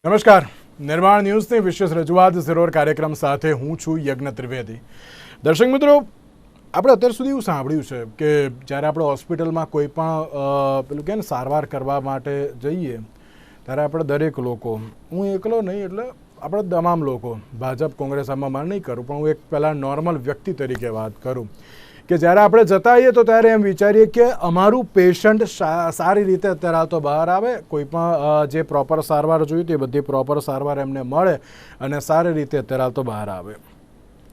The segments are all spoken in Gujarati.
નમસ્કાર. નિર્માણ ન્યૂઝની વિશેષ રજૂઆત ઝીરોર કાર્યક્રમ સાથે હું છું યજ્ઞ ત્રિવેદી. દર્શક મિત્રો, આપણે અત્યાર સુધી એવું સાંભળ્યું છે કે જ્યારે આપણે હોસ્પિટલમાં કોઈ પણ પેલું કે ને સારવાર કરવા માટે જઈએ ત્યારે આપણે દરેક લોકો, હું એકલો નહીં એટલે આપણે તમામ લોકો, ભાજપ કોંગ્રેસ આમાં માન નહીં કરું, પણ હું એક પહેલાં નોર્મલ વ્યક્તિ તરીકે વાત કરું કે જ્યારે આપણે જતા આવીએ તો ત્યારે એમ વિચારીએ કે અમારું પેશન્ટ સારી રીતે અત્યારે તો બહાર આવે, કોઈ પણ જે પ્રોપર સારવાર જોઈતી એ બધી પ્રોપર સારવાર એમને મળે અને સારી રીતે અત્યારે તો બહાર આવે.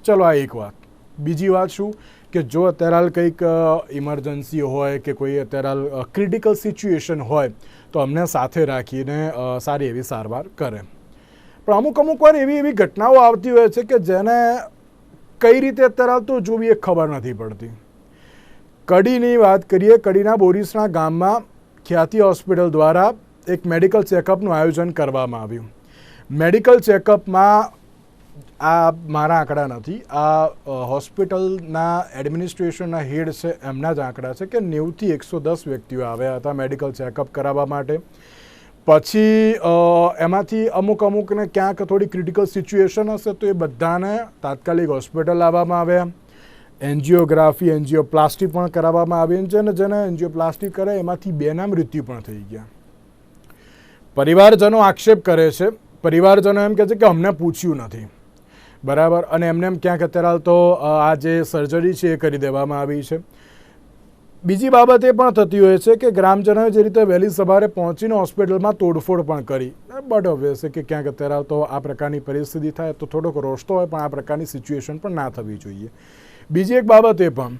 ચલો, આ એક વાત. બીજી વાત શું કે જો અત્યારે કંઈક ઇમરજન્સી હોય કે કોઈ અત્યારે ક્રિટિકલ સિચ્યુએશન હોય તો અમને સાથે રાખીને સારી એવી સારવાર કરે. પણ અમુક વાર એવી ઘટનાઓ આવતી હોય છે કે જેને કઈ રીતે અત્યારે તો જોવી એ ખબર નથી પડતી. કડીની વાત કરીએ. કડીના બોરીસના ગામમાં ખ્યાતિ હોસ્પિટલ દ્વારા એક મેડિકલ ચેકઅપનું આયોજન કરવામાં આવ્યું. મેડિકલ ચેકઅપમાં આ મારા આંકડા નથી, આ હોસ્પિટલના એડમિનિસ્ટ્રેશનના હેડ છે એમના જ આંકડા છે કે 90થી 110 વ્યક્તિઓ આવ્યા હતા મેડિકલ ચેકઅપ કરાવવા માટે. પછી એમાંથી અમુકને ક્યાંક થોડી ક્રિટિકલ સિચ્યુએશન હશે તો એ બધાને તાત્કાલિક હોસ્પિટલ લાવવામાં આવ્યા. એન્જિયોગ્રાફી, એન્જિયોપ્લાસ્ટી પણ કરાવવામાં આવી છે અને જેને એન્જિયોપ્લાસ્ટી કરે એમાંથી 2ના મૃત્યુ પણ થઈ ગયા. પરિવારજનો આક્ષેપ કરે છે, પરિવારજનો એમ કહે છે કે અમને પૂછ્યું નથી, બરાબર, અને એમને એમ ક્યાંક અત્યારે તો આ જે સર્જરી છે એ કરી દેવામાં આવી છે. બીજી બાબત એ પણ થતી હોય છે કે ગ્રામજનોએ જે રીતે વહેલી સવારે પહોંચીને હોસ્પિટલમાં તોડફોડ પણ કરી. બટ ઓબ્વિયસ છે કે ક્યાંક અત્યારે તો આ પ્રકારની પરિસ્થિતિ થાય તો થોડોક રોષ તો હોય, પણ આ પ્રકારની સિચ્યુએશન પણ ના થવી જોઈએ. બીજી એક બાબત એ પણ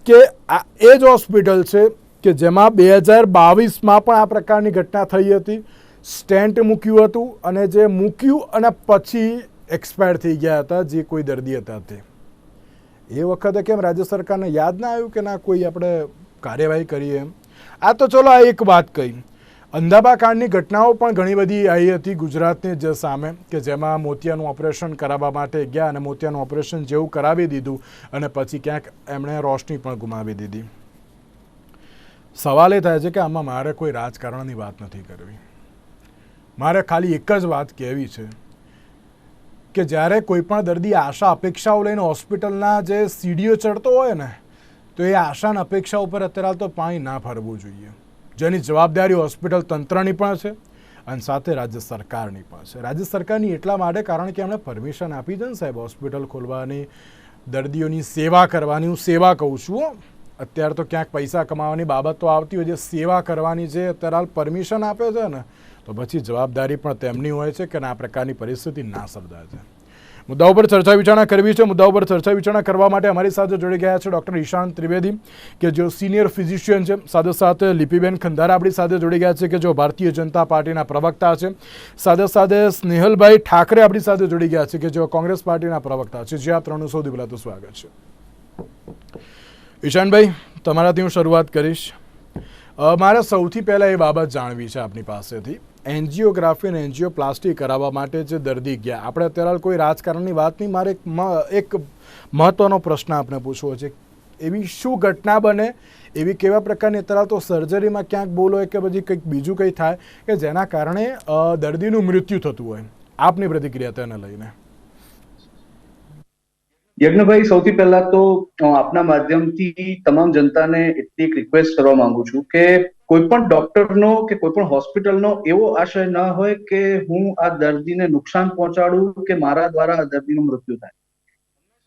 કે આ એ જ હોસ્પિટલ છે કે જેમાં 2022માં પણ આ પ્રકારની ઘટના થઈ હતી. સ્ટેન્ટ મૂક્યું હતું અને જે મૂક્યું અને પછી એક્સપાયર થઈ ગયા હતા જે કોઈ દર્દી હતા તે. એ વખતે કેમ રાજ્ય સરકારને યાદ ના આવ્યું કે ના કોઈ આપણે કાર્યવાહી કરીએ એમ? આ તો ચલો આ એક વાત કહી. અંધાબા કાંડની ઘટનાઓ પણ ઘણી બધી આવી હતી ગુજરાતની જે સામે કે જેમાં મોતિયાનું ઓપરેશન કરાવવા માટે ગયા અને મોતિયાનું ઓપરેશન જેવું કરાવી દીધું અને પછી ક્યાંક એમણે રોશની પણ ગુમાવી દીધી. સવાલ એ થાય છે કે આમાં મારે કોઈ રાજકારણની વાત નથી કરવી, મારે ખાલી એક જ વાત કહેવી છે કે જ્યારે કોઈ પણ દર્દી આશા અપેક્ષાઓ લઈને હોસ્પિટલના જે સીડીઓ ચડતો હોય ને તો એ આશા અને અપેક્ષા ઉપર અત્યારે તો પાણી ના ફરવું જોઈએ. જેની જવાબદારી હોસ્પિટલ તંત્રની પણ છે અને સાથે રાજ્ય સરકારની પણ છે. રાજ્ય સરકારની એટલા માટે કારણ કે એમણે પરમિશન આપી છે ને સાહેબ હોસ્પિટલ ખોલવાની, દર્દીઓની સેવા કરવાની. હું સેવા કહું છું, અત્યારે તો ક્યાંક પૈસા કમાવાની બાબતો આવતી હોય, જે સેવા કરવાની છે અત્યારે પરમિશન આપે છે ને તો પછી જવાબદારી પણ તેમની હોય છે કે આ પ્રકારની પરિસ્થિતિ ના સર્જાય છે. મુદ્દા ઉપર ચર્ચા વિચારણા કરવી છે. મુદ્દા ઉપર ચર્ચા વિચારણા કરવા માટે અમારી સાથે જોડી ગયા છે ડૉક્ટર ઈશાન ત્રિવેદી કે જેઓ સિનિયર ફિઝિશિયન છે. સાથે સાથે લિપિબેન ખંધારા આપણી સાથે જોડી ગયા છે કે જેઓ ભારતીય જનતા પાર્ટીના પ્રવક્તા છે. સાથે સાથે સ્નેહલભાઈ ઠાકરે આપણી સાથે જોડી ગયા છે કે જેઓ કોંગ્રેસ પાર્ટીના પ્રવક્તા છે. જે આ ત્રણનું સૌથી પહેલાં તો સ્વાગત છે. ઈશાનભાઈ, તમારાથી હું શરૂઆત કરીશ. મારે સૌથી પહેલાં એ બાબત જાણવી છે આપની પાસેથી. એન્જિયોગ્રાફી અને એન્જિયોપ્લાસ્ટી કરાવવા માટે જે દર્દી ગયા, આપણે અત્યારે કોઈ રાજકારણની વાત નહીં, મારે એક મહત્ત્વનો પ્રશ્ન આપને પૂછવો છે. એવી શું ઘટના બને, એવી કેવા પ્રકારની અત્યારે તો સર્જરીમાં ક્યાંક બોલો કે પછી કંઈક બીજું કંઈ થાય કે જેના કારણે દર્દીનું મૃત્યુ થતું હોય? આપની પ્રતિક્રિયા તેને લઈને. યજ્ઞભાઈ, સૌથી પહેલા તો આપના માધ્યમથી તમામ જનતાને એટલી એક રિક્વેસ્ટ કરવા માંગુ છું કે કોઈ પણ ડોક્ટરનો કે કોઈ પણ હોસ્પિટલનો એવો આશય ન હોય કે હું આ દર્દીને નુકસાન પહોંચાડું કે મારા દ્વારા આ દર્દીનું મૃત્યુ થાય.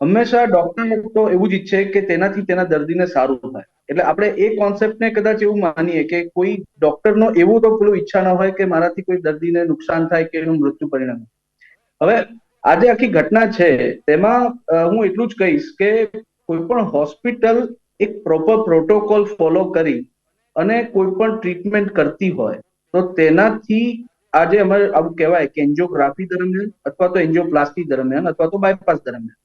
હંમેશા ડોક્ટર તો એવું જ ઈચ્છે કે તેનાથી તેના દર્દીને સારું થાય. એટલે આપણે એ કોન્સેપ્ટને કદાચ એવું માનીએ કે કોઈ ડોક્ટરનો એવું તો પેલું ઈચ્છા ન હોય કે મારાથી કોઈ દર્દીને નુકસાન થાય કે એનું મૃત્યુ પરિણમે. હવે આજે આખી ઘટના છે તેમાં હું એટલું જ કહીશ કે કોઈ પણ હોસ્પિટલ એક પ્રોપર પ્રોટોકોલ ફોલો કરી અને કોઈ પણ ટ્રીટમેન્ટ કરતી હોય તો તેનાથી આજે અમારે આવું કહેવાય કે એન્જિયોગ્રાફી દરમિયાન અથવા તો એન્જિયોપ્લાસ્ટી દરમિયાન અથવા તો બાયપાસ દરમિયાન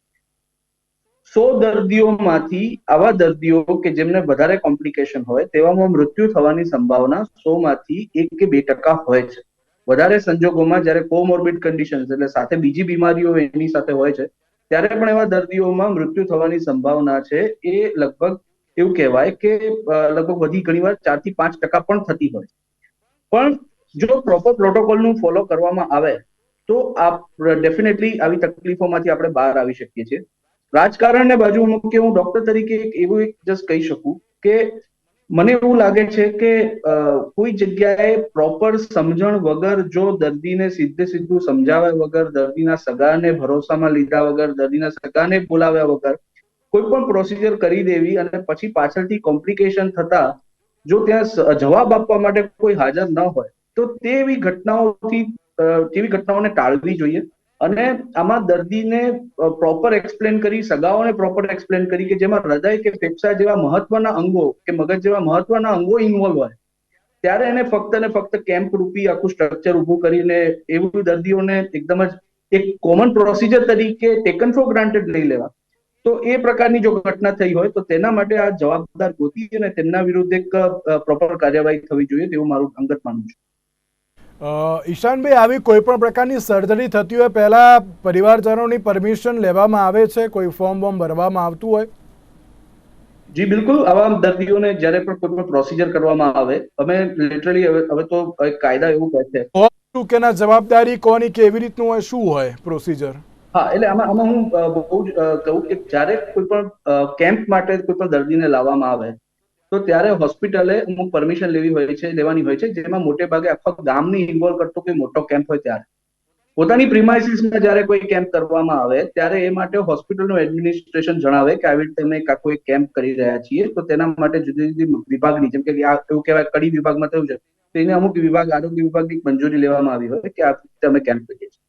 100 દર્દીઓમાંથી આવા દર્દીઓ કે જેમને વધારે કોમ્પ્લિકેશન હોય તેવામાં મૃત્યુ થવાની સંભાવના 100માંથી 1 કે 2% હોય છે. વધારે સંજોગોમાં જ્યારે કોમોર્બિડ કન્ડિશન્સ એટલે સાથે બીજી બીમારીઓ એની સાથે હોય છે ત્યારે પણ એવા દર્દીઓમાં મૃત્યુ થવાની સંભાવના છે એ લગભગ એવું કહેવાય કે લગભગ ઘણી વાર 4 થી 5% પણ થતી હોય. પણ જો પ્રોપર પ્રોટોકોલનું ફોલો કરવામાં આવે તો ડેફિનેટલી આવી તકલીફોમાંથી આપણે બહાર આવી શકીએ છીએ. રાજકારણને બાજુ મૂકી હું ડોક્ટર તરીકે એવું જસ્ટ કહી શકું કે મને એવું લાગે છે કે કોઈ જગ્યાએ પ્રોપર સમજણ વગર જો દર્દીને સીધું સમજાવ્યા વગર, દર્દીના સગાને ભરોસામાં લીધા વગર, દર્દીના સગાને બોલાવ્યા વગર કોઈ પણ પ્રોસિજર કરી દેવી અને પછી પાછળથી કોમ્પ્લિકેશન થતા જો ત્યાં જવાબ આપવા માટે કોઈ હાજર ન હોય તો તેવી ઘટનાઓને ટાળવી જોઈએ. અને આમાં દર્દીને પ્રોપર એક્સપ્લેન કરી, સગાઓને પ્રોપર એક્સપ્લેન કરી કે જેમાં હૃદય કે ફેફસા જેવા મહત્વના અંગો કે મગજ જેવા મહત્વના અંગો ઇન્વોલ્વ હોય ત્યારે એને ફક્ત ને ફક્ત કેમ્પ રૂપી આખું સ્ટ્રક્ચર ઉભું કરીને એવું દર્દીઓને એકદમ જ એક કોમન પ્રોસિજર તરીકે ટેકન ફોર ગ્રાન્ટેડ લઈ લેવા, તો એ પ્રકારની જો ઘટના થઈ હોય તો તેના માટે આ જવાબદાર ગોતી અને તેમના વિરુદ્ધ એક પ્રોપર કાર્યવાહી થવી જોઈએ તેવું મારું અંગત માનવું છે. ઈશાનભાઈ, આવી કોઈ પણ પ્રકારની સર્જરી થતી હોય પહેલા પરિવારજનોની પરમિશન લેવામાં આવે છે? કોઈ ફોર્મ બોર્મ ભરવામાં આવતું હોય? જી બિલકુલ. આવા દર્દીઓને જ્યારે પણ કોઈ પણ પ્રોસિજર કરવામાં આવે, અમે લિટરલી હવે તો કાયદા એવું કહે છે. શું કેના જવાબદારી કોની, કેવી રીતનું હોય, શું હોય પ્રોસિજર? હા, એટલે આમાં હું બહુ જ કહું કે જ્યારે કોઈ પણ કેમ્પ માટે કોઈ પણ દર્દીને લાવવામાં આવે તો ત્યારે હોસ્પિટલે અમુક પરમિશન લેવાની હોય છે, જેમાં મોટે ભાગે આખા ગામને ઇન્વોલ્વ કરતો કોઈ મોટો કેમ્પ હોય ત્યારે પોતાની પ્રિમાઇસીસમાં જ્યારે કોઈ કેમ્પ કરવામાં આવે ત્યારે એ માટે હોસ્પિટલનું એડમિનિસ્ટ્રેશન જણાવે કે આવી રીતે અમે કોઈ કેમ્પ કરી રહ્યા છીએ, તો તેના માટે જુદી જુદી વિભાગની, જેમ કે એવું કહેવાય કડી વિભાગમાં થયું છે તો એને અમુક વિભાગ, આરોગ્ય વિભાગની મંજૂરી લેવામાં આવી હોય કે આ રીતે અમે કેમ્પ કરીએ છીએ.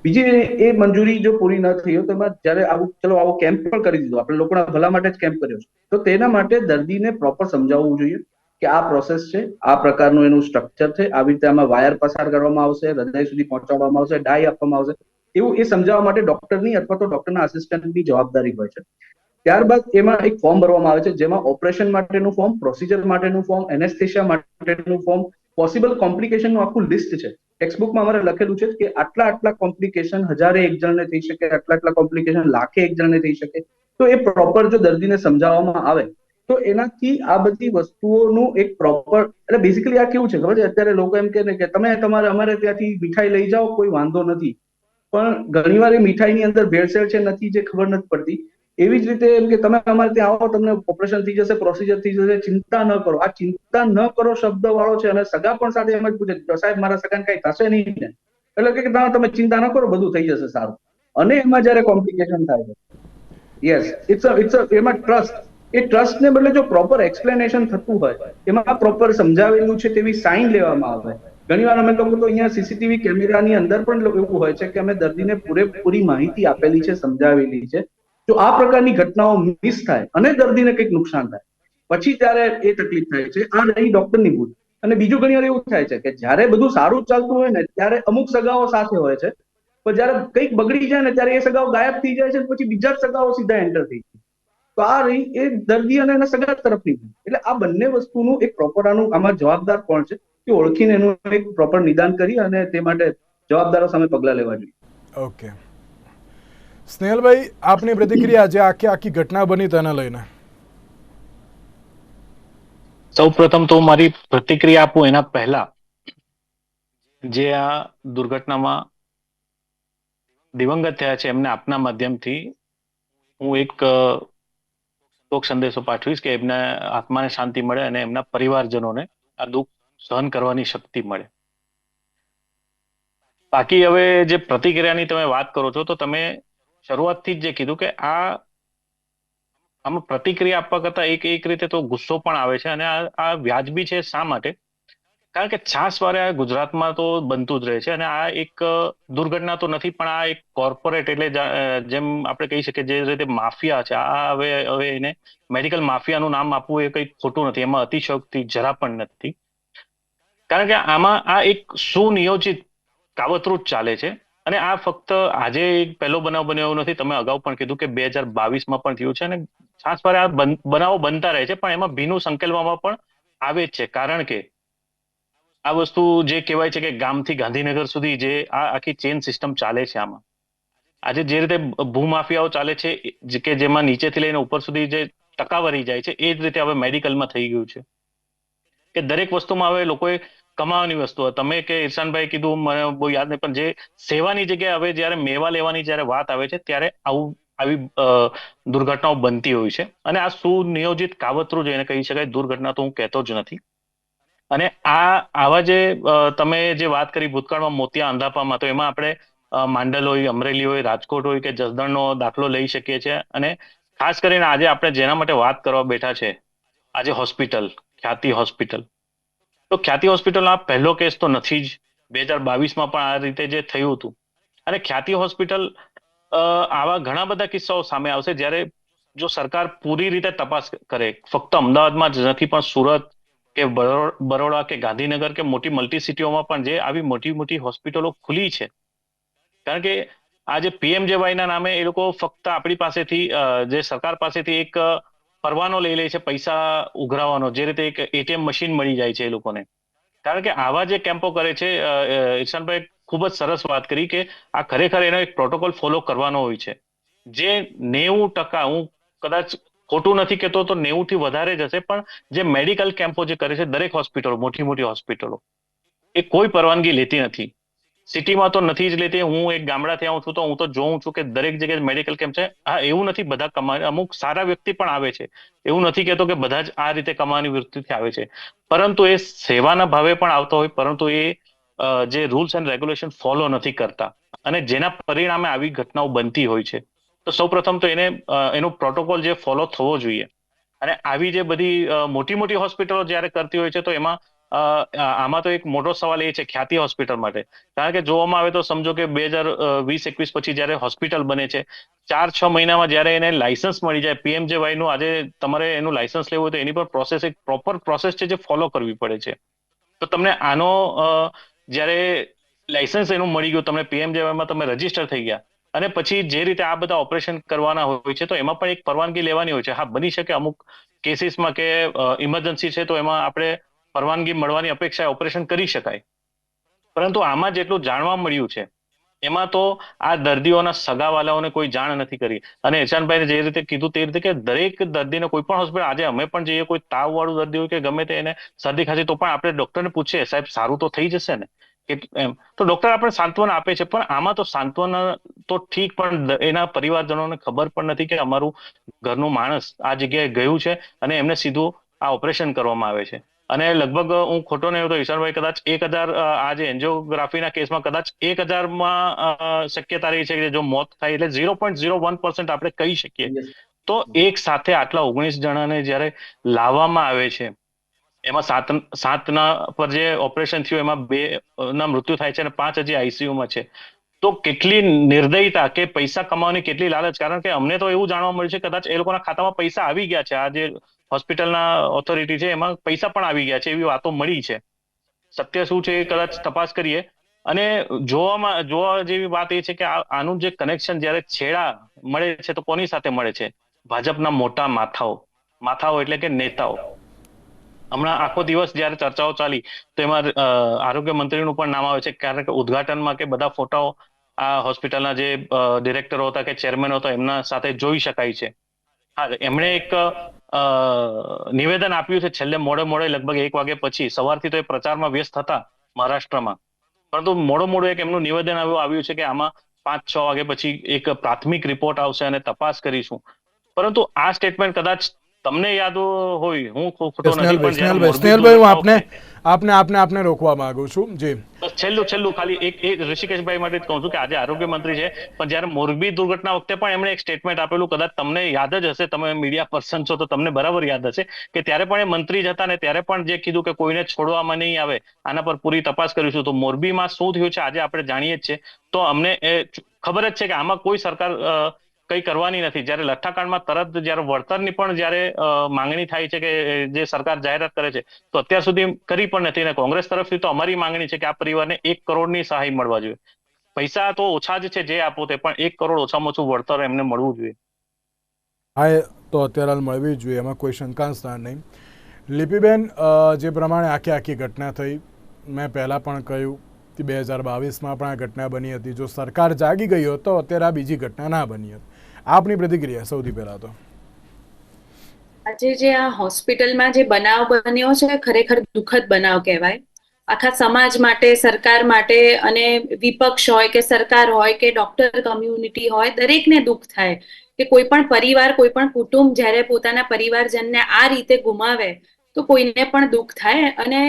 બીજી એ મંજૂરી જો પૂરી ન થઈ હોય તો એમાં જ્યારે આવો કેમ્પ પણ કરી દીધો, આપણે લોકોના ભલા માટે જ કેમ્પ કર્યો છે, તો તેના માટે દર્દીને પ્રોપર સમજાવવું જોઈએ કે આ પ્રોસેસ છે, આ પ્રકારનું એનું સ્ટ્રક્ચર છે, આવી રીતે આમાં વાયર પસાર કરવામાં આવશે, હૃદય સુધી પહોંચાડવામાં આવશે, ડાઈ આપવામાં આવશે, એવું એ સમજાવવા માટે ડોક્ટરની અથવા તો ડોક્ટરના આસિસ્ટન્ટની જવાબદારી હોય છે. ત્યારબાદ એમાં એક ફોર્મ ભરવામાં આવે છે જેમાં ઓપરેશન માટેનું ફોર્મ, પ્રોસિજર માટેનું ફોર્મ, એનેસ્થેશિયા માટેનું ફોર્મ, પોસિબલ કોમ્પ્લિકેશનનું આખું લિસ્ટ છે. ટેક્સ્ટબુકમાં અમારે લખેલું છે કે આટલા કોમ્પ્લિકેશન 1001 જણને થઈ શકે, આટલા કોમ્પ્લિકેશન 1,01 જણને થઈ શકે. તો એ પ્રોપર જો દર્દીને સમજાવવામાં આવે તો એનાથી આ બધી વસ્તુઓનું એક પ્રોપર, એટલે બેઝિકલી આ કેવું છે ખબર છે, અત્યારે લોકો એમ કે તમે અમારે ત્યાંથી મીઠાઈ લઈ જાઓ, કોઈ વાંધો નથી, પણ ઘણીવાર એ મીઠાઈની અંદર ભેળસેળ છે નથી જે ખબર નથી પડતી. એવી જ રીતે એમ કે તમે અમારે ત્યાં આવો, તમને ઓપરેશન થઈ જશે, પ્રોસિજર થઈ જશે, ચિંતા ન કરો. આ ચિંતા ન કરો શબ્દ વાળો છે અને સગા પણ સાથે એમ જ પૂછે, સાહેબ મારા સગાને કઈ થશે નહીં ને? એટલે કે ના, તમે ચિંતા ન કરો, બધું થઈ જશે સારું. અને એમાં જયારે કોમ્પ્લિકેશન થાય છે, યસ, એમાં ટ્રસ્ટ, એ ટ્રસ્ટને બદલે જો પ્રોપર એક્સપ્લેનેશન થતું હોય, એમાં પ્રોપર સમજાવેલું છે તેવી સાઇન લેવામાં આવે. ઘણીવાર અમે લોકો તો અહીંયા સીસીટીવી કેમેરાની અંદર પણ એવું હોય છે કે અમે દર્દીને પૂરેપૂરી માહિતી આપેલી છે, સમજાવેલી છે. જો આ પ્રકારની ઘટનાઓ મિસ થાય અને દર્દીને કંઈક નુકસાન થાય પછી ત્યારે એ તકલીફ થાય છે. આ રહી ડોક્ટરની ભૂલ. અને બીજું ઘણી વાર એવું થાય છે કે જ્યારે બધું સારું ચાલતું હોય ને ત્યારે અમુક સગાઓ સાથે હોય છે, પણ જ્યારે કંઈક બગડી જાય ને ત્યારે એ સગાઓ ગાયબ થઈ જાય છે, પછી બીજા જ સગાઓ સીધા એન્ટર થઈ જાય. તો આ રહી એ દર્દી અને એના સગા તરફની. એટલે આ બંને વસ્તુનું એક પ્રોપર આમાં જવાબદાર કોણ છે કે ઓળખીને એનું એક પ્રોપર નિદાન કરી અને તે માટે જવાબદારો સામે પગલા લેવા જોઈએ. ઓકે, સ્નેહલભાઈ, આપની પ્રતિક્રિયા જે આખી ઘટના બની તેને લઈને. સૌ પ્રથમ તો મારી પ્રતિક્રિયા આપું એના પહેલા જે આ દુર્ઘટનામાં દિવંગત થયા છે એમને આપના માધ્યમથી હું એક શોક સંદેશો પાઠવીશ કે એમના આત્માને શાંતિ મળે અને એમના પરિવારજનોને આ દુઃખ સહન કરવાની શક્તિ મળે. બાકી હવે જે પ્રતિક્રિયાની તમે વાત કરો છો તો તમે શરૂઆતથી જ જે કીધું કે આમાં પ્રતિક્રિયા આપવા કરતા એક રીતે તો ગુસ્સો પણ આવે છે અને આ વ્યાજબી છે. શા માટે? કારણ કે છાસવારે આ ગુજરાતમાં તો બનતું જ રહે છે અને આ એક દુર્ઘટના તો નથી પણ આ એક કોર્પોરેટ, એટલે જેમ આપણે કહી શકીએ જે રીતે માફિયા છે, આ હવે એને મેડિકલ માફિયાનું નામ આપવું એ કંઈ ખોટું નથી. એમાં અતિશયોક્તિ જરા પણ નથી. કારણ કે આમાં આ એક સુનિયોજિત કાવતરું જ ચાલે છે અને આ ફક્ત આજે પહેલો બનાવ બન્યો એવું નથી. તમે અગાઉ પણ કીધું કે 2022માં પણ થયું છે અને છાસવારે આ બનાવો બનતા રહે છે, પણ એમાં ભીનું સંકેલવામાં પણ આવે જ છે. કારણ કે આ વસ્તુ જે કહેવાય છે કે ગામથી ગાંધીનગર સુધી જે આ આખી ચેઇન સિસ્ટમ ચાલે છે, આમાં આજે જે રીતે ભૂમાફિયાઓ ચાલે છે કે જેમાં નીચેથી લઈને ઉપર સુધી જે ટકાવારી જાય છે, એ જ રીતે હવે મેડિકલમાં થઈ ગયું છે કે દરેક વસ્તુમાં હવે લોકોએ કમાવાની વસ્તુ. તમે કે ઈરશાનભાઈ કીધું મને બહુ યાદ નહીં, પણ જે સેવાની જગ્યાએ હવે જયારે મેવા લેવાની જયારે વાત આવે છે ત્યારે આવી દુર્ઘટનાઓ બનતી હોય છે. અને આ સુનિયોજિત કાવતરું જોઈને કહી શકાય, દુર્ઘટના તો હું કહેતો જ નથી. અને આવા જે તમે જે વાત કરી ભૂતકાળમાં મોતિયા અંધાપામાં, તો એમાં આપણે માંડલ હોય, અમરેલી હોય, રાજકોટ હોય કે જસદણનો દાખલો લઈ શકીએ છીએ. અને ખાસ કરીને આજે આપણે જેના માટે વાત કરવા બેઠા છે, આજે હોસ્પિટલ, ખ્યાતિ હોસ્પિટલ. તો ખ્યાતિ હોસ્પિટલનો આ પહેલો કેસ તો નથી જ. 2022માં પણ આ રીતે જે થયું હતું. અને ખ્યાતિ હોસ્પિટલ આવા ઘણા બધા કિસ્સાઓ સામે આવશે જ્યારે જો સરકાર પૂરી રીતે તપાસ કરે. ફક્ત અમદાવાદમાં જ નથી, પણ સુરત કે બરોડા કે ગાંધીનગર કે મોટી મલ્ટી સિટીઓમાં પણ જે આવી મોટી મોટી હોસ્પિટલો ખુલી છે. કારણ કે આજે પીએમજેવાય ના નામે એ લોકો ફક્ત આપણી પાસેથી જે સરકાર પાસેથી એક પરવાનો લઈ લે છે પૈસા ઉઘરાવવાનો, જે રીતે એક એટીએમ મશીન મળી જાય છે એ લોકોને. કારણ કે આવા જે કેમ્પો કરે છે, ઈશાનભાઈ ખૂબ જ સરસ વાત કરી કે આ ખરેખર એનો એક પ્રોટોકોલ ફોલો કરવાનો હોય છે. જે 90%, હું કદાચ ખોટું નથી કહેતો તો 90 થી વધારે જ હશે, પણ જે મેડિકલ કેમ્પો જે કરે છે દરેક હોસ્પિટલો, મોટી મોટી હોસ્પિટલો, એ કોઈ પરવાનગી લેતી નથી. સિટીમાં તો નથી જ લેતી. હું એક ગામડાથી આવું છું તો હું તો જોઉં છું કે દરેક જગ્યાએ મેડિકલ કેમ્પ છે. હા, એવું નથી બધા કમાય, અમુક સારા વ્યક્તિ પણ આવે છે. એવું નથી કહેતો કે બધા જ આ રીતે કમાવાની વૃત્તિથી આવે છે, પરંતુ એ સેવાના ભાવે પણ આવતો હોય, પરંતુ એ જે રૂલ્સ એન્ડ રેગ્યુલેશન ફોલો નથી કરતા, અને જેના પરિણામે આવી ઘટનાઓ બનતી હોય છે. તો સૌપ્રથમ તો એનો પ્રોટોકોલ જે ફોલો થવો જોઈએ. અને આવી જે બધી મોટી મોટી હોસ્પિટલો જ્યારે કરતી હોય છે તો એમાં આમાં તો એક મોટો સવાલ એ છે ખ્યાતિ હોસ્પિટલ માટે. કારણ કે જોવામાં આવે તો સમજો કે 2020-21 પછી જ્યારે હોસ્પિટલ બને છે, 4-6 મહિનામાં જ્યારે એને લાયસન્સ મળી જાય પીએમજેવાય નું, આજે તમારે એનું લાયસન્સ લેવું હોય તો એની પર પ્રોસેસ, એક પ્રોપર પ્રોસેસ છે જે ફોલો કરવી પડે છે. તો તમને આનો જ્યારે લાયસન્સ એનું મળી ગયું, તમને પીએમજેવાયમાં તમે રજીસ્ટર થઈ ગયા, અને પછી જે રીતે આ બધા ઓપરેશન કરવાના હોય છે તો એમાં પણ એક પરવાનગી લેવાની હોય છે. હા, બની શકે અમુક કેસીસમાં કે ઇમરજન્સી છે તો એમાં આપણે પરવાનગી મળવાની અપેક્ષાએ ઓપરેશન કરી શકાય. પરંતુ આમાં જેટલું જાણવા મળ્યું છે એમાં તો આ દર્દીઓના સગાવાલાઓને કોઈ જાણ નથી કરી. અને ઈશાનભાઈને જે રીતે કીધું તે રીતે કે દરેક દર્દીને કોઈ પણ હોસ્પિટલ, આજે અમે પણ જઈએ, કોઈ તાવ વાળું દર્દી હોય કે ગમે તે, એને શરદી ખાંસી, તો પણ આપણે ડોક્ટરને પૂછીએ સાહેબ સારું તો થઈ જશે ને, એમ. તો ડોક્ટર આપણે સાંત્વના આપે છે, પણ આમાં તો સાંત્વના તો ઠીક, પણ એના પરિવારજનોને ખબર પણ નથી કે અમારું ઘરનું માણસ આ જગ્યાએ ગયું છે અને એમને સીધું આ ઓપરેશન કરવામાં આવે છે. અને લગભગ હું ખોટો નહીં હોય તો ઈશાનભાઈ કદાચ 1000 આ જે એન્જિયોગ્રાફીના કેસમાં કદાચ 1000માં શક્યતા રહી છે કે જો મોત થાય, એટલે 0.01% આપણે કહી શકીએ. તો એક સાથે આટલા 19 જણાને જ્યારે લાવવામાં આવે છે, એમાં 7ના પર જે ઓપરેશન થયું એમાં 2 ના મૃત્યુ થાય છે અને 5 હજી આઈસીયુમાં છે. તો કેટલી નિર્દયતા, કે પૈસા કમાવાની કેટલી લાલચ. કારણ કે અમને તો એવું જાણવા મળ્યું છે કદાચ એ લોકોના ખાતામાં પૈસા આવી ગયા છે, આ જે હોસ્પિટલના ઓથોરિટી છે એમાં પૈસા પણ આવી ગયા છે એવી વાતો મળી છે. સત્ય શું છે એ કદાચ તપાસ કરીએ. અને જોવા જેવી વાત એ છે કે આનું જે કનેક્શન જ્યારે છેડા મળે છે તો કોની સાથે મળે છે? ભાજપના મોટા માથાઓ એટલે કે નેતાઓ. હમણાં આખો દિવસ જ્યારે ચર્ચાઓ ચાલી તો એમાં આરોગ્ય મંત્રીનું પણ નામ આવે છે, કારણ કે ઉદઘાટનમાં કે બધા ફોટાઓ આ હોસ્પિટલના જે ડિરેક્ટરો હતા કે ચેરમેન હતા એમના સાથે જોઈ શકાય છે. હા, એમણે એક નિવેદન આપ્યું છે છેલ્લે મોડે લગભગ 1 વાગે પછી. સવારથી તો એ પ્રચારમાં વ્યસ્ત હતા મહારાષ્ટ્રમાં, પરંતુ મોડું એક એમનું નિવેદન આવ્યું છે કે આમાં 5-6 વાગે પછી એક પ્રાથમિક રિપોર્ટ આવશે અને તપાસ કરીશું. પરંતુ આ સ્ટેટમેન્ટ કદાચ તમને યાદ હોય, હું ખોટો નથી, પણ જ્યારે મોરબી સ્નેહલભાઈ, હું દુર્ઘટના આપને રોકવા માંગુ છું. જી, બસ છેલ્લું ખાલી એક ઋષિકેશભાઈ માટે જ કહું છું કે આજે આરોગ્ય મંત્રી છે, પણ જ્યારે મોરબી દુર્ઘટના વખતે પણ એમણે એક સ્ટેટમેન્ટ આપેલું, કદાચ તમને યાદ જ હશે, તમે મીડિયા પર્સન છો તો તમને બરાબર યાદ હશે કે ત્યારે પણ એ મંત્રી જ હતા ને ત્યારે પણ જે કીધું કે કોઈને છોડવામાં નહીં આવે, આના પર પૂરી તપાસ કરીશું. તો મોરબીમાં શું થયું છે આજે આપણે જાણીએ જ છે. તો અમને ખબર જ છે કે આમાં કોઈ સરકાર કંઈ કરવાની નથી. જ્યારે લઠ્ઠાકાંડમાં તરત જ્યારે વળતરની પણ જ્યારે માંગણી થાય છે કે જે સરકાર જાહેરાત કરે છે, તો અત્યાર સુધી કરી પણ નથી. અને કોંગ્રેસ તરફથી તો અમારી માંગણી છે કે આ પરિવારને 1 કરોડની સહાય મળવા જોઈએ. પૈસા તો ઓછા જ છે જે આપો તે, પણ 1 કરોડ ઓછામાં ઓછું વળતર એમને મળવું જોઈએ. હા, તો અત્યારે હાલ મળવી જ જોઈએ, એમાં કોઈ શંકા સ્થાન નહીં. લિપિબેન, જે પ્રમાણે આખી ઘટના થઈ, મેં પહેલાં પણ કહ્યું કે 2022માં પણ આ ઘટના બની હતી. જો સરકાર જાગી ગઈ હોત તો અત્યારે આ બીજી ઘટના ના બની હોત. આપની પ્રતિક્રિયા સૌથી પહેલા તો. આજે જે આ હોસ્પિટલમાં જે બનાવ બન્યો છે ખરેખર દુઃખદ બનાવ કહેવાય. આખા સમાજ માટે, સરકાર માટે, અને વિપક્ષ હોય કે સરકાર હોય કે ડોક્ટર કમ્યુનિટી હોય, દરેકને દુઃખ થાય કે કોઈ પણ પરિવાર, કોઈ પણ કુટુંબ જ્યારે પોતાના પરિવારજનને આ રીતે ગુમાવે તો કોઈને પણ દુઃખ થાય. અને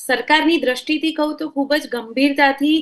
સરકારની દ્રષ્ટિથી કહું તો ખૂબ જ ગંભીરતાથી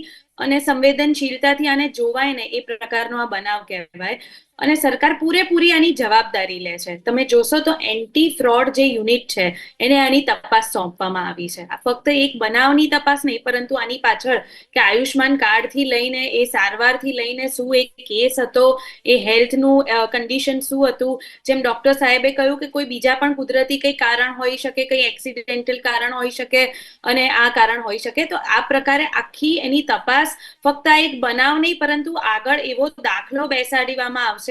અને સંવેદનશીલતાથી આને જોવાય ને એ પ્રકારનો આ બનાવ કહેવાય. અને સરકાર પૂરેપૂરી આની જવાબદારી લે છે. તમે જોશો તો એન્ટી ફ્રોડ જે યુનિટ છે એને આની તપાસ સોંપવામાં આવી છે. આ ફક્ત એક બનાવની તપાસ નહીં, પરંતુ આની પાછળ કે આયુષ્માન કાર્ડથી લઈને એ સારવારથી લઈને શું એક કેસ હતો, એ હેલ્થનું કન્ડિશન શું હતું, જેમ ડોક્ટર સાહેબે કહ્યું કે કોઈ બીજા પણ કુદરતી કંઈ કારણ હોઈ શકે, કંઈ એક્સિડેન્ટલ કારણ હોઈ શકે અને આ કારણ હોઈ શકે. તો આ પ્રકારે આખી એની તપાસ ફક્ત આ એક બનાવ નહીં, પરંતુ આગળ એવો દાખલો બેસાડવામાં આવશે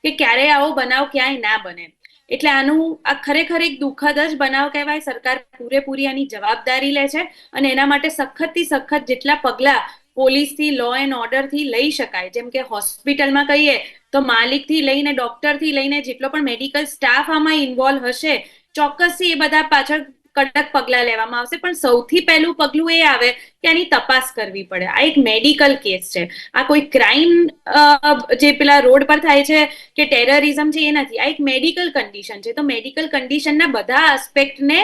કે ક્યારેય આવો બનાવ ક્યાંય ના બને. એટલે આનું આ ખરેખર એક દુઃખદ જ બનાવ કહેવાય. સરકાર પૂરેપૂરી આની જવાબદારી લે છે અને એના માટે સખતથી સખત જેટલા પગલા પોલીસથી, લો એન્ડ ઓર્ડરથી લઈ શકાય, જેમ કે હોસ્પિટલમાં કહીએ તો માલિકથી લઈને ડોક્ટરથી લઈને જેટલો પણ મેડિકલ સ્ટાફ આમાં ઇન્વોલ્વ હશે, ચોક્કસથી એ બધા પાછળ કડક પગલા લેવામાં આવશે. પણ સૌથી પહેલું પગલું એ આવે કે આની તપાસ કરવી પડે. આ એક મેડિકલ કેસ છે, આ કોઈ ક્રાઇમ જે પેલા રોડ પર થાય છે કે ટેરરિઝમ છે એ નથી. આ એક મેડિકલ કન્ડિશન છે. તો મેડિકલ કન્ડિશનના બધા આસ્પેક્ટને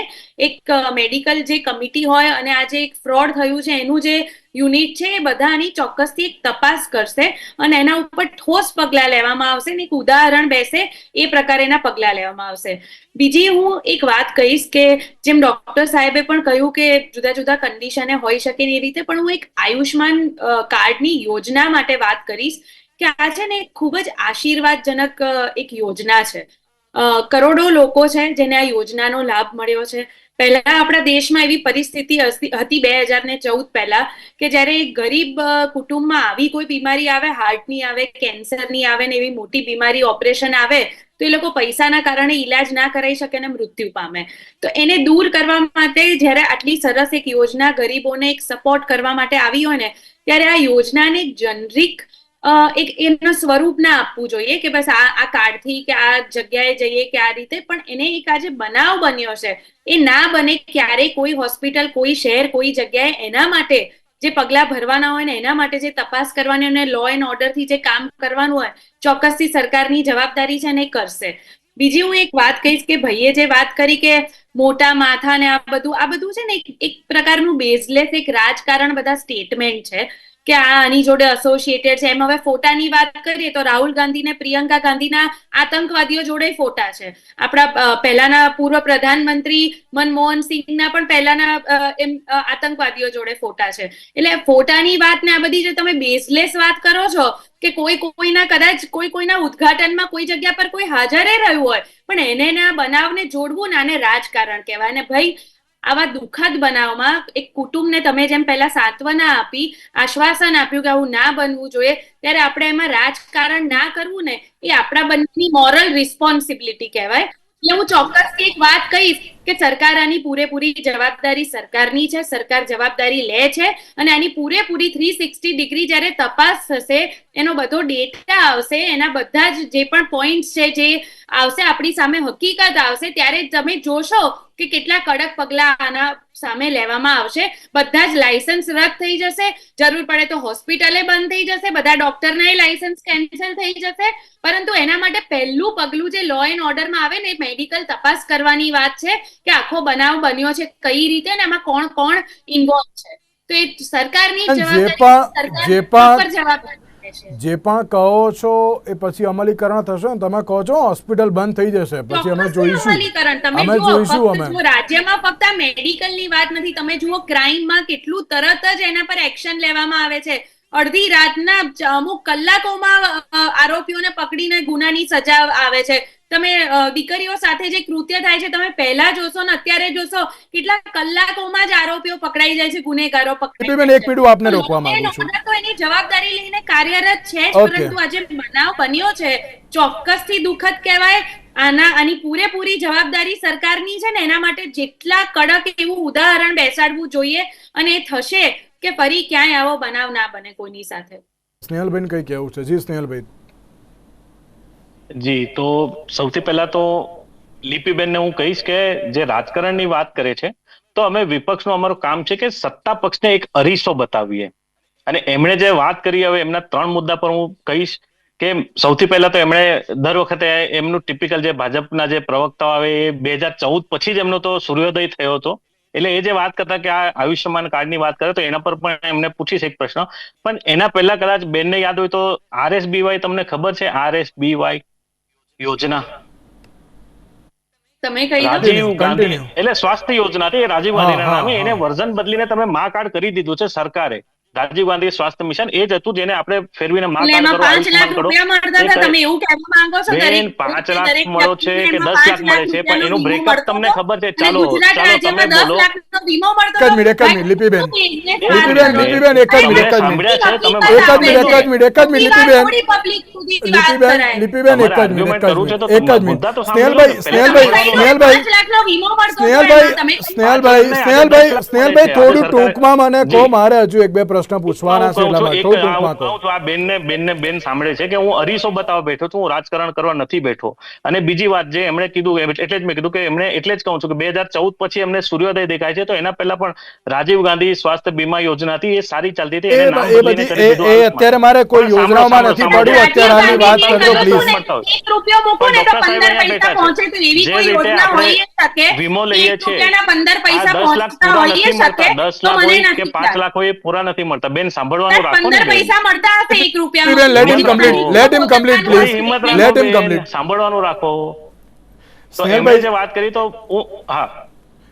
એક મેડિકલ જે કમિટી હોય અને આ જે એક ફ્રોડ થયું છે એનું જે યુનિટ છે એ બધાની ચોક્કસથી એક તપાસ કરશે અને એના ઉપર ઠોસ પગલાં લેવામાં આવશે ને એક ઉદાહરણ બેસે એ પ્રકારેના પગલાં લેવામાં આવશે. બીજી હું એક વાત કહીશ કે જેમ ડોક્ટર સાહેબે પણ કહ્યું કે જુદા જુદા કન્ડિશને હોઈ શકે ને એ રીતે, પણ હું એક આયુષ્માન કાર્ડની યોજના માટે વાત કરીશ કે આ છે ને ખૂબ જ આશીર્વાદજનક એક યોજના છે. કરોડો લોકો છે જેને આ યોજનાનો લાભ મળ્યો છે. પહેલા આપણા દેશમાં એવી પરિસ્થિતિ હતી 2014 પહેલા કે જ્યારે એક ગરીબ કુટુંબમાં આવી કોઈ બીમારી આવે, હાર્ટની આવે, કેન્સરની આવે ને એવી મોટી બીમારી, ઓપરેશન આવે તો એ લોકો પૈસાના કારણે ઈલાજ ના કરાવી શકે અને મૃત્યુ પામે. તો એને દૂર કરવા માટે જ્યારે આટલી સરસ એક યોજના ગરીબોને એક સપોર્ટ કરવા માટે આવી હોય ને, ત્યારે આ યોજનાને એક જનરિક એક એમનું સ્વરૂપ ના આપવું જોઈએ કે બસ આ કાર્ડથી કે આ જગ્યાએ જઈએ કે આ રીતે, પણ એને એક આજે બનાવ બન્યો છે એ ના બને ક્યારેય કોઈ હોસ્પિટલ, કોઈ શહેર, કોઈ જગ્યાએ એના માટે જે પગલા ભરવાના હોય ને એના માટે જે તપાસ કરવાની અને લો એન્ડ ઓર્ડરથી જે કામ કરવાનું હોય, ચોક્કસથી સરકારની જવાબદારી છે ને એ કરશે. બીજી હું એક વાત કહીશ કે ભાઈએ જે વાત કરી કે મોટા માથા ને આ બધું છે ને એક પ્રકારનું બેઝલેસ એક રાજકારણ બધા સ્ટેટમેન્ટ છે કે આ આની જોડે એસોસિએટેડ છે. એમ હવે ફોટાની વાત કરીએ તો રાહુલ ગાંધી ને પ્રિયંકા ગાંધીના આતંકવાદીઓ જોડે ફોટા છે. આપણા પહેલાના પૂર્વ પ્રધાનમંત્રી મનમોહન સિંહના પણ પહેલાના આતંકવાદીઓ જોડે ફોટા છે. એટલે ફોટાની વાત ને આ બધી જે તમે બેઝલેસ વાત કરો છો કે કોઈના કદાચ કોઈના ઉદ્ઘાટનમાં કોઈ જગ્યા પર કોઈ હાજરે રહ્યું હોય પણ એને ના બનાવને જોડવું ને આને રાજકારણ કહેવાય. અને ભાઈ આવા દુઃખદ બનાવમાં એક કુટુંબને તમે જેમ પહેલા સાંત્વના આપી, આશ્વાસન આપ્યું કે આવું ના બનવું જોઈએ, ત્યારે આપણે એમાં રાજકારણ ના કરવું ને એ આપણા બંનેની મોરલ રિસ્પોન્સિબિલિટી કહેવાય. એટલે હું ચોક્કસથી એક વાત કહીશ કે સરકાર આની પૂરેપૂરી જવાબદારી સરકારની છે, સરકાર જવાબદારી લે છે અને આની પૂરેપૂરી 360 ડિગ્રી જ્યારે તપાસ થશે, એનો બધો ડેટા આવશે, એના બધા જ જે પણ પોઈન્ટ્સ છે જે આવશે, આપણી સામે હકીકત આવશે, ત્યારે તમે જોશો કે કેટલા કડક પગલા આના સામે લેવામાં આવશે. બધા જ લાયસન્સ રદ થઈ જશે, જરૂર પડે તો હોસ્પિટલે બંધ થઈ જશે, બધા ડોક્ટરના લાયસન્સ કેન્સલ થઈ જશે. પરંતુ એના માટે પહેલું પગલું જે લો એન્ડ ઓર્ડરમાં આવે ને, મેડિકલ તપાસ કરવાની વાત છે કે આખો બનાવ બન્યો છે કઈ રીતે ને એમાં કોણ કોણ ઇન્વોલ્વ છે. તો એ સરકારની જવાબદારી જે પણ કહો છો એ પછી અમલીકરણ થશે ને. તમે કહો છો હોસ્પિટલ બંધ થઈ જશે, પછી અમે જોઈશું. રાજ્યમાં ફક્ત મેડિકલની વાત નથી, તમે જુઓ ક્રાઇમમાં કેટલું તરત જ એના પર એક્શન લેવામાં આવે છે. અડધી રાતના અમુક કલાકોમાં આરોપીઓને પકડીને ગુનાની સજા આવે છે. તમે દીકરીઓ સાથે જે કૃત્ય થાય છે તમે પહેલા જોશો ને અત્યારે જોશો, કેટલા કલાકોમાં જ આરોપીઓ પકડાઈ જાય છે, ગુનેગારો પકડાઈ એક મિનિટ આપને રોકવા માંગુ છું. તો એની જવાબદારી લઈને કાર્યરત છે જ, પરંતુ આજે બનાવ બન્યો છે ચોક્કસથી દુઃખદ કહેવાય. આની પૂરેપૂરી જવાબદારી સરકારની છે ને એના માટે જેટલા કડક એવું ઉદાહરણ બેસાડવું જોઈએ અને એ થશે કે ફરી ક્યાંય આવો બનાવ ના બને કોઈની સાથે. સ્નેહલબેન કઈ કહેવું છે? જી સ્નેહલભાઈ. જી, તો સૌથી પહેલા તો લીપીબેનને હું કહીશ કે જે રાજકારણની વાત કરે છે, તો અમે વિપક્ષનું અમારું કામ છે કે સત્તા પક્ષને એક અરીસો બતાવીએ. અને એમણે જે વાત કરી, હવે એમના 3 મુદ્દા પર હું કહીશ કે સૌથી પહેલા તો એમણે દર વખતે એમનું ટિપિકલ જે ભાજપના જે પ્રવક્તાઓ આવે એ 2014 પછી જ એમનો તો સૂર્યોદય થયો હતો. એટલે એ જે વાત કરતા કે આ આયુષ્યમાન કાર્ડની વાત કરે તો એના પર પણ એમને પૂછીશ એક પ્રશ્ન. પણ એના પહેલા કદાચ બેનને યાદ હોય તો RSBY તમને ખબર છે? RSBY યોજના, તમે કહી દો. રાજીવ ગાંધી, Continue. એટલે સ્વાસ્થ્ય યોજના હતી, એ રાજીવ ગાંધીના હા, નામે. હા. એને વર્ઝન બદલીને તમે મા કાર્ડ કરી દીધું છે સરકારે. રાજીવ ગાંધી સ્વાસ્થ્ય મિશન એ જ હતું જેને આપણે ફેરવીને મા એટલે કાર્ડ એમાં કરો, 5 લાખ આયુષ્યમાન કરો. રૂપિયા મળતા હતા, તમે એવું કહેવા માંગો છો? બેન, દરેક 5 લાખ દરેક મળો છે વ્યક્તિને કે એમાં 10 લાખ 5 મળે છે, પણ રૂપિયાનો એનું વીમો બ્રેકઅપ મળતો તમને હતો. ખબર છે? અને ચાલો ગુજરાત ચાલો તમે રાજ્યમાં 10 બોલો. લાખનો વીમો મળતો એક જ હતો. મિનિટ, એક જ મિનિટ, લીપીબેન. લીપીબેન, લીપીબેન, એક જ મિનિટ, એક જ તમને મિનિટ. સાંભળ્યા છે? તમે એક જ મિનિટ, એક જ મિનિટ, એક જ મિનિટ, લીપીબેન. લીપીબેન, લીપીબેન, એક જ તમારે મિનિટ, એક argument કરવું જ છે તો મિનિટ, એક જ મુદ્દા તો મિનિટ. સાંભળી લો સ્નેહલભાઈ, ને. સ્નેહલભાઈ, સ્નેહલભાઈ, 5 લાખનો વીમો મળતો હતો સ્નેહલભાઈ, એમાં. તમે સ્નેહલભાઈ, સ્નેહલભાઈ, સ્નેહલભાઈ, થોડું ટૂંકમાં મને કહો, જી. મારે હજુ એક બે પ્રશ્ન પૂછવાના છે, એટલા માટે થોડું ટૂંકમાં કહો. આ બેન સાંભળે છે કે હું અરીસો બતાવવા બેઠો છું, હું રાજકારણ કરવા નથી બેઠો. અને બીજી વાત જે એમણે કીધું, એટલે જ મેં કીધું કે એમણે, એટલે જ કહું છું કે 2014 પછી એમને સૂર્યોદય દેખાય છે. તો એના પહેલા પણ રાજીવ ગાંધી સ્વાસ્થ્ય બીમા યોજના હતી, એ સારી ચાલતી હતી. એને નામ એ બદલીને કરી બધી દીધું એ આયુષ્માન. અત્યારે મારે કોઈ પણ સાંભળો, યોજનાઓમાં નથી સાંભળો, પડવું, અત્યારે આની વાત રાજીવ કરજો ગાંધી પ્લીઝ. મળતા હોય. 1 રૂપિયો મૂકો ને તો પણ ડોક્ટર 15 સાહેબ અહીંયા પૈસા બેઠા પહોંચે, તો એવી છે. કોઈ જે રીતે યોજના આપણે હોઈ શકે? વીમો લઈએ 1 છીએ, રૂપિયાના 15 પૈસા 10 લાખ પહોંચતા પૂરા હોઈ નથી શકે? મળતા. 10 તો લાખ મને હોય કે નથી 5 લાખ હોય, એ પૂરા નથી મળતા. બેન, સાંભળવાનું રાખો ને 15 બેન. પૈસા મળતા હશે 1 લીપીબેન, let him complete, let him complete, થોડી please. હિંમત Let રાખો him બેન, complete. સાંભળવાનું રાખો. તો એમણે સ્નેહલભાઈ, જે વાત કરી તો હા,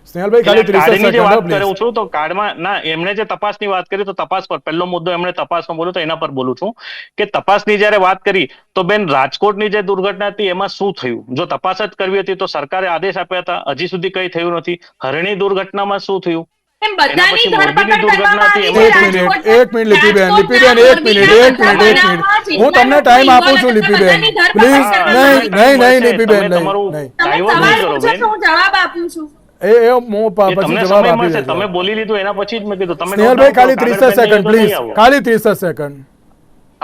સ્નેહલભાઈ, ખાલી એટલે 30 કાર્ડની જે સેકન્ડ વાત પ્લીઝ. કરું છું તો કાર્ડમાં ના, એમણે જે તપાસની વાત કરી તો તપાસ પર પહેલો મુદ્દો એમણે તપાસનો બોલ્યો તો એના પર બોલું છું કે તપાસની જ્યારે વાત કરી તો બેન, રાજકોટની જે દુર્ઘટના હતી એમાં શું થયું? જો તપાસ જ કરવી હતી તો સરકારે આદેશ આપ્યા હતા, હજી સુધી કઈ થયું નથી. હરણી દુર્ઘટનામાં શું થયું? એમ બધાની એના પછી મોરબીની ધરપકડ દુર્ઘટના કરવામાં હતી, આવી એમાં છે. એક મિનિટ, લીપીબેન, લીપીબેન, એક મિનિટ, એક મિનિટ, એક મિનિટ. હું તમને ટાઈમ આપું છું, લીપીબેન. પ્લીઝ, નહીં, નહીં, નહીં, લીપીબેન, તમે નહીં, તમારું નહીં. તમે ડાયવર્ટ નહીં સવાલ કરો પૂછો બેન. છો, હું જવાબ આપું છું. હું એ પછી તમને જવાબ સમય આપી મળશે, દેજો. તમે બોલી લીધું એના પછી જ મેં કીધું તમે સ્નેહલભાઈ, ખાલી કાગળ 30 પેન સેકન્ડ લઈને નહીં પ્લીઝ, આવો. ખાલી 30 સેકન્ડ.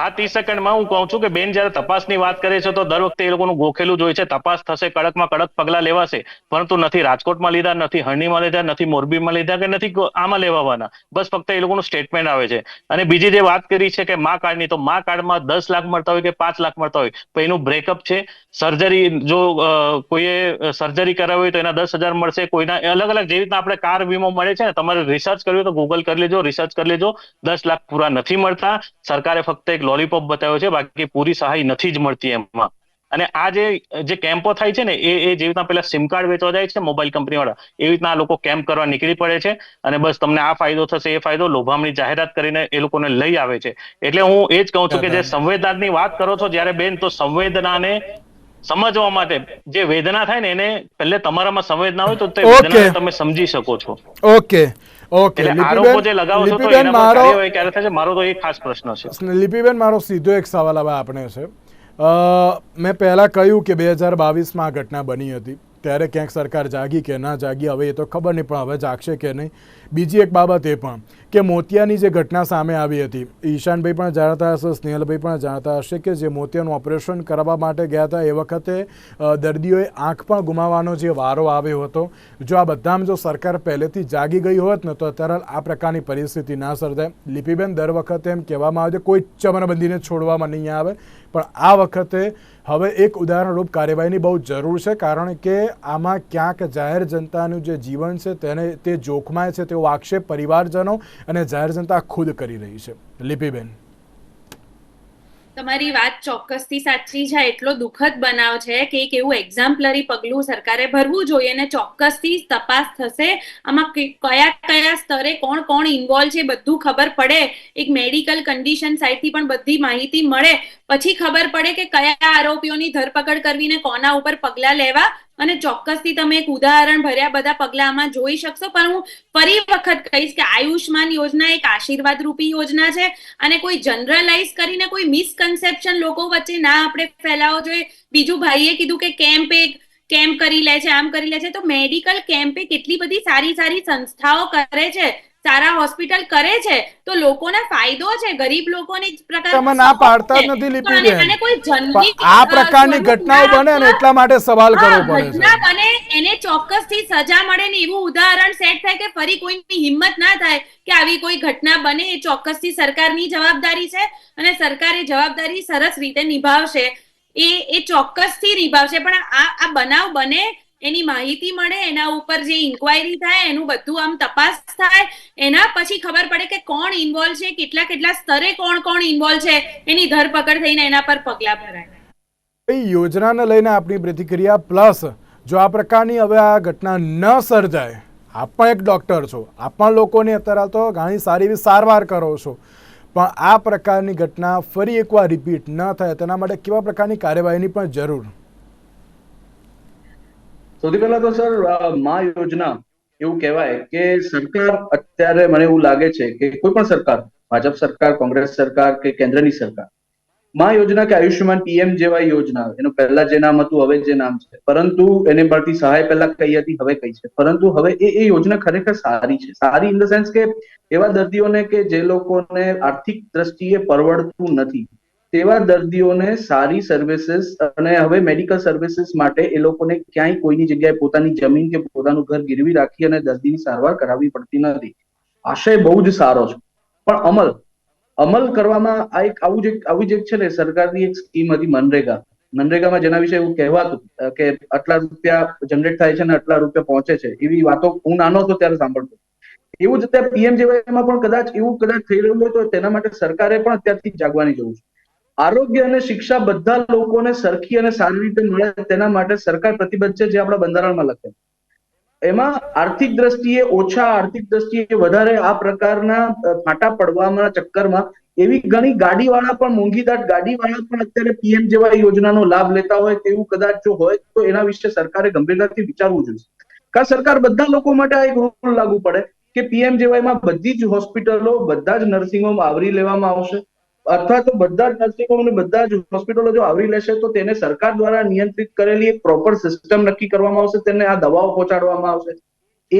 આ 30 સેકન્ડમાં હું કહું છું કે બેન જયારે તપાસની વાત કરે છે તો દર વખતે એ લોકોનું ગોખેલું જ હોય છે. તપાસ થશે, કડકમાં કડક પગલા લેવાશે, પરંતુ નથી રાજકોટમાં લીધા, નથી હરણીમાં લીધા, નથી મોરબીમાં લીધા કે નથી આમાં લેવાના. બસ ફક્ત એ લોકોનું સ્ટેટમેન્ટ આવે છે. અને બીજી જે વાત કરી છે કે મા કાર્ડની, તો મા કાર્ડમાં 10 લાખ મળતા હોય કે 5 લાખ મળતા હોય, તો એનું બ્રેકઅપ છે. સર્જરી, જો કોઈએ સર્જરી કરાવી હોય તો એના 10,000 મળશે. કોઈના અલગ અલગ, જેવી રીતના આપણે કાર વીમો મળે છે ને, તમારે રિસર્ચ કરવી હોય તો ગૂગલ કરી લેજો, રિસર્ચ કરી લેજો. 10 લાખ પૂરા નથી મળતા. સરકારે ફક્ત એક લોલીપોપ બતાવ્યો છે, બાકી પૂરી સહાય નથી જ મળતી એમાં. અને આ જે કેમ્પો થાય છે ને, એ જેવી રીતના પેલા સિમ કાર્ડ વેચવા જાય છે મોબાઈલ કંપની વાળા, એવી રીતના આ લોકો કેમ્પ કરવા નીકળી પડે છે. અને બસ તમને આ ફાયદો થશે, એ ફાયદો, લોભામણી જાહેરાત કરીને એ લોકોને લઈ આવે છે. એટલે હું એ જ કહું છું કે જે સંવેદનાની વાત કરો છો જ્યારે બેન, તો સંવેદનાને સમજવા માટે જે વેદના થાય ને, એને પહેલે તમારામાં સંવેદના હોય તો તે વેદનાને તમે સમજી શકો છો. Okay, okay. એટલે આરોપો જે લગાવો છો તો લીપીબેન, એના પર કાર્યવાહી ક્યારે થશે, મારો તો એ ખાસ પ્રશ્ન છે. લીપીબેન, મારો સીધો એક સવાલ હવે આપણે છે. મેં પહેલાં કહ્યું કે 2022માં આ ઘટના બની હતી, ત્યારે ક્યાંક સરકાર જાગી કે ના જાગી હવે એ તો ખબર નહીં, પણ હવે જાગશે કે નહીં. બીજી એક બાબત એ પણ કે મોતિયાની જે ઘટના સામે આવી હતી, ઈશાનભાઈ પણ જાણતા હશે, સ્નેહલભાઈ પણ જાણતા હશે કે જે મોતિયાનું ઓપરેશન કરવા માટે ગયા હતા એ વખતે દર્દીઓએ આંખ પણ ગુમાવવાનો જે વારો આવ્યો હતો. જો આ બધામાં જો સરકાર પહેલેથી જાગી ગઈ હોત ને તો અત્યારે આ પ્રકારની પરિસ્થિતિ ના સર્જાય. લીપીબેન, દર વખતે એમ કહેવામાં આવે છે કોઈ ચમનબંધીને છોડવામાં નહીં આવે, પણ આ વખતે હવે એક ઉદાહરણરૂપ કાર્યવાહીની બહુ જરૂર છે, કારણ કે આમાં ક્યાંક જાહેર જનતાનું જે જીવન છે તે જોખમાય છે તેવો આક્ષેપ પરિવારજનો અને જાહેર જનતા ખુદ કરી રહી છે. લીપીબેન, તમારી વાત ચોક્કસથી સાચી છે. એટલો દુઃખદ બનાવ છે કે એક એવું એક્ઝામ્પલરી પગલું સરકારે ભરવું જોઈએ અને ચોક્કસથી તપાસ થશે. આમાં કયા કયા સ્તરે કોણ કોણ ઇન્વોલ્વ છે બધું ખબર પડે. એક મેડિકલ કન્ડિશન સાઇડથી પણ બધી માહિતી મળે, પછી ખબર પડે કે કયા આરોપીઓની ધરપકડ કરવીને કોના ઉપર પગલાં લેવા. અને ચોક્કસથી તમે એક ઉદાહરણ ભર્યા બધા પગલાં આમાં જોઈ શકશો. પણ હું ફરી વખત કહીશ કે આયુષ્માન યોજના એક આશીર્વાદ રૂપી યોજના છે અને કોઈ જનરલાઇઝ કરીને કોઈ મિસકન્સેપ્શન લોકો વચ્ચે ના આપણે ફેલાવો જોઈએ. બીજું ભાઈએ કીધું કે કેમ્પ કરી લે છે, આમ કરી લે છે, તો મેડિકલ કેમ્પે કેટલી બધી સારી સારી સંસ્થાઓ કરે છે. સારા હોસ્પિટલ કરે છે તો લોકોને ફાયદો છે, ગરીબ લોકોને જ પ્રકાર તમે ના પાડતા જ નથી લીપીબેન, અને કોઈ પણ જંગી આ પ્રકારની ઘટનાઓ બને ને એટલા માટે સવાલ કરવો પડે ઘટના છે. બને એને ચોક્કસથી સજા મળે ને એવું ઉદાહરણ સેટ થાય કે ફરી કોઈની હિંમત ના થાય કે આવી કોઈ ઘટના બને. એ ચોક્કસથી સરકારની જવાબદારી છે અને સરકાર એ જવાબદારી સરસ રીતે નિભાવશે. એ ચોક્કસથી નિભાવશે. પણ આ બનાવ બને, એની માહિતી મળે, એના ઉપર જે ઇન્ક્વાયરી થાય, એનું બધું આમ તપાસ થાય, એના પછી ખબર પડે કે કોણ ઇન્વોલ્વ છે, કેટલા સ્તરે કોણ ઇન્વોલ્વ છે, એની ધરપકડ થઈને એના પર પગલા ભરાય. એ યોજનાને લઈને આપણી પ્રતિક્રિયા, પ્લસ જો આ પ્રકારની હવે આ ઘટના ન સર્જાય, આપ પણ એક ડૉક્ટર છો, આપ પણ લોકોની અત્યારે તો ઘણી સારી એવી સારવાર કરો છો, પણ આ પ્રકારની ઘટના ફરી એકવાર રિપીટ ન થાય તેના માટે કેવા પ્રકારની કાર્યવાહીની પણ જરૂર? સૌથી પહેલા તો સર, મા યોજના એવું કહેવાય કે સરકાર અત્યારે મને એવું લાગે છે કે કોઈ પણ સરકાર, ભાજપ સરકાર, કોંગ્રેસ સરકાર કે કેન્દ્રની સરકાર, મા યોજના કે આયુષ્યમાન પીએમ જેવા યોજના, એનું પહેલા જે નામ હતું હવે જે નામ છે, પરંતુ એને મળતી સહાય પહેલા કઈ હતી હવે કઈ છે, પરંતુ હવે એ યોજના ખરેખર સારી છે. સારી ઇન ધ સેન્સ કે એવા દર્દીઓને કે જે લોકોને આર્થિક દ્રષ્ટિએ પરવડતું નથી, તેવા દર્દીઓને સારી સર્વિસીસ, અને હવે મેડિકલ સર્વિસીસ માટે એ લોકોને ક્યાંય કોઈની જગ્યાએ પોતાની જમીન કે પોતાનું ઘર ગીરવી રાખી અને દર્દીની સારવાર કરાવવી પડતી નથી. આશય બહુ જ સારો છે, પણ અમલ કરવામાં આ એક આવી જ એક છે ને, સરકારની એક સ્કીમ હતી મનરેગામાં, જેના વિશે એવું કહેવાતું કે આટલા રૂપિયા જનરેટ થાય છે ને આટલા રૂપિયા પહોંચે છે, એવી વાતો હું નાનો હતો ત્યારે સાંભળતો. એવું જ અત્યારે પીએમજેવાયમાં પણ કદાચ થઈ રહ્યું હોય તો તેના માટે સરકારે પણ અત્યારથી જાગવાની જરૂર છે. આરોગ્ય અને શિક્ષા બધા લોકોને સરખી અને સારી રીતે મળે, તેના માટે સરકાર પ્રતિબદ્ધ છે, જે આપણા બંધારણમાં લખેલું. એમાં આર્થિક દ્રષ્ટિએ ઓછા, આર્થિક દ્રષ્ટિએ વધારે, આ પ્રકારના ફાટા પડવાના ચક્કરમાં એવી ઘણી ગાડીવાળા પણ, મોંઘીદાટ ગાડીવાળા પણ અત્યારે પીએમ જેવા યોજનાનો લાભ લેતા હોય તેવું કદાચ જો હોય તો એના વિશે સરકારે ગંભીરતાથી વિચારવું જોઈએ. કા સરકાર બધા લોકો માટે આ એક રૂલ લાગુ પડે કે પીએમ જેવાયમાં બધી જ હોસ્પિટલો, બધા જ નર્સિંગ હોમ આવરી લેવામાં આવશે, અથવા તો બધા જ નર્સિંગ હોમ અને બધા જ હોસ્પિટલો જો આવરી લેશે તો તેને સરકાર દ્વારા નિયંત્રિત કરેલી એક પ્રોપર સિસ્ટમ નક્કી કરવામાં આવશે, તેને આ દવાઓ પહોંચાડવામાં આવશે.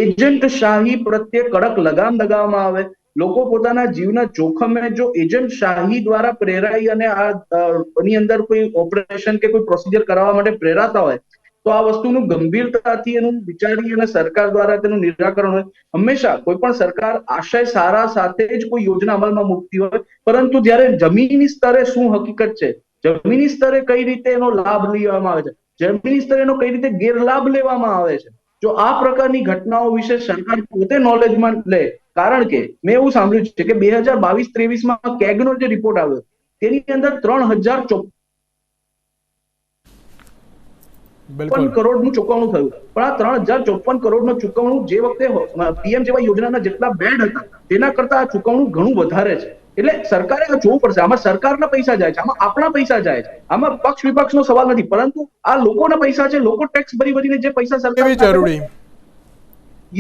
એજન્ટ શાહી પ્રત્યે કડક લગામ લગાવવામાં આવે. લોકો પોતાના જીવના જોખમે જો એજન્ટ શાહી દ્વારા પ્રેરાઈ અને આની અંદર કોઈ ઓપરેશન કે કોઈ પ્રોસિજર કરાવવા માટે પ્રેરાતા હોય તો આ વસ્તુનું ગંભીરતાથી એનું વિચારી અને સરકાર દ્વારા તેનું નિરાકરણ હોય. હંમેશા કોઈ પણ સરકાર આશય સારા સાથે જ કોઈ યોજના અમલમાં મૂકતી હોય, પરંતુ જ્યારે જમીની સ્તરે શું હકીકત છે, જમીની સ્તરે કઈ રીતે એનો લાભ લેવામાં આવે છે, જમીની સ્તરે એનો કઈ રીતે ગેરલાભ લેવામાં આવે છે, જો આ પ્રકારની ઘટનાઓ વિશે સરકાર પોતે નોલેજમાં લે. કારણ કે મેં એવું સાંભળ્યું છે કે 2022-23માં કેગનો જે રિપોર્ટ આવ્યો તેની અંદર 3054 કરોડનું ચૂકવણું થયું, પણ આ 3054 કરોડનું ચૂકવણું જે વખતે પીએમ જેવા યોજનાના જેટલા બેડ હતા તેના કરતા આ ચૂકવણું ઘણું વધારે છે. એટલે સરકારે આ જોવું પડશે. આમાં સરકારના પૈસા જાય છે, આમાં આપણા પૈસા જાય છે, આમાં પક્ષ વિપક્ષનો સવાલ નથી, પરંતુ આ લોકોના પૈસા છે, લોકો ટેક્સ ભરીને જે પૈસા સરકાર જરૂરી.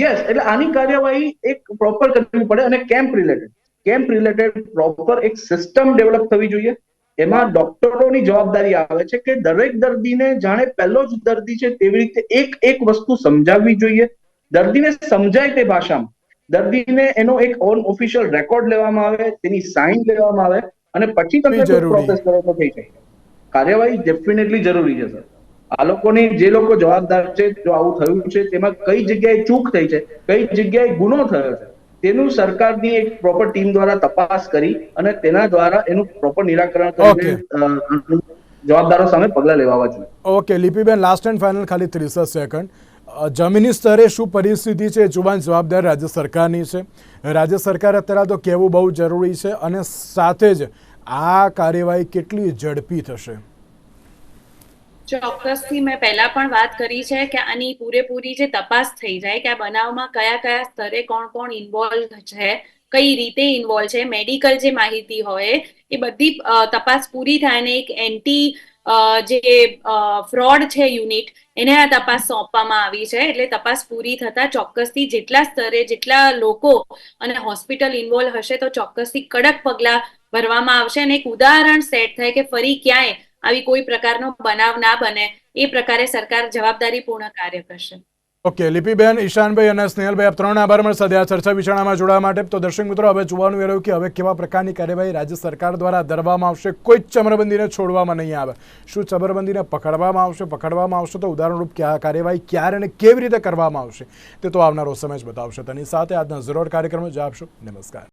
યસ, એટલે આની કાર્યવાહી એક પ્રોપર કરવી પડે અને કેમ્પ રિલેટેડ પ્રોપર એક સિસ્ટમ ડેવલપ થવી જોઈએ. એમાં ડોક્ટરોની જવાબદારી આવે છે કે દરેક દર્દીને જાણે પહેલો જ દર્દી છે તેવી રીતે એક વસ્તુ સમજાવવી જોઈએ. દર્દીને સમજાય તે ભાષામાં, દર્દીને એનો એક ઓન ઓફિશિયલ રેકોર્ડ લેવામાં આવે, તેની સાઇન લેવામાં આવે અને પછી તમે પ્રોસેસ કરો તો થઈ શકે. કાર્યવાહી ડેફિનેટલી જરૂરી છે સર. આ લોકોની, જે લોકો જવાબદાર છે, જો આવું થયું છે તેમાં કઈ જગ્યાએ ચૂક થઈ છે, કઈ જગ્યાએ ગુનો થયો છે, તેનું સરકારની એક પ્રોપર ટીમ દ્વારા તપાસ કરી અને તેના દ્વારા એનું પ્રોપર નિરાકરણ કરીને જવાબદારો સામે પગલા લેવા જોઈએ. ઓકે લિપિબેન, લાસ્ટ એન્ડ ફાઇનલ, ખાલી 30 સેકન્ડ. જમીની સ્તરે શું પરિસ્થિતિ છે, જોવાની જવાબદારી રાજ્ય સરકારની છે. રાજ્ય સરકાર અત્યારે તો કહેવું બહુ જરૂરી છે, અને સાથે જ આ કાર્યવાહી કેટલી ઝડપી થશે? ચોક્કસથી મેં પહેલા પણ વાત કરી છે કે આની પૂરેપૂરી જે તપાસ થઈ જાય કે આ બનાવમાં કયા સ્તરે કોણ ઇન્વોલ્વ છે, કઈ રીતે ઇન્વોલ્વ છે, મેડિકલ જે માહિતી હોય એ બધી તપાસ પૂરી થાય અને એક એન્ટી જે ફ્રોડ છે યુનિટ, એને આ તપાસ સોંપવામાં આવી છે. એટલે તપાસ પૂરી થતા ચોક્કસથી જેટલા સ્તરે જેટલા લોકો અને હોસ્પિટલ ઇન્વોલ્વ હશે તો ચોક્કસથી કડક પગલા ભરવામાં આવશે અને એક ઉદાહરણ સેટ થાય કે ફરી ક્યાંય આવી કોઈ પ્રકારનો બનાવ ના બને, એ પ્રકારે સરકાર જવાબદારીપૂર્ણ કાર્ય કરશે. ઓકે, લિપિબેન, ઈશાનભાઈ અને સ્નેહલભાઈ, આપ ત્રણ આભાર મળશે આ ચર્ચા વિચારણામાં જોડાવા માટે. તો દર્શક મિત્રો, હવે જોવાનું એ રહ્યું કે હવે કેવા પ્રકારની કાર્યવાહી રાજ્ય સરકાર દ્વારા ધરવામાં આવશે. કોઈ જ ચમરબંધીને છોડવામાં નહીં આવે. શું ચમરબંધીને પકડવામાં આવશે તો ઉદાહરણરૂપ કાર્યવાહી ક્યારે અને કેવી રીતે કરવામાં આવશે તે તો આવનારો સમય જ બતાવશે. તેની સાથે આજના ઝરોર કાર્યક્રમ જ આપશો. નમસ્કાર.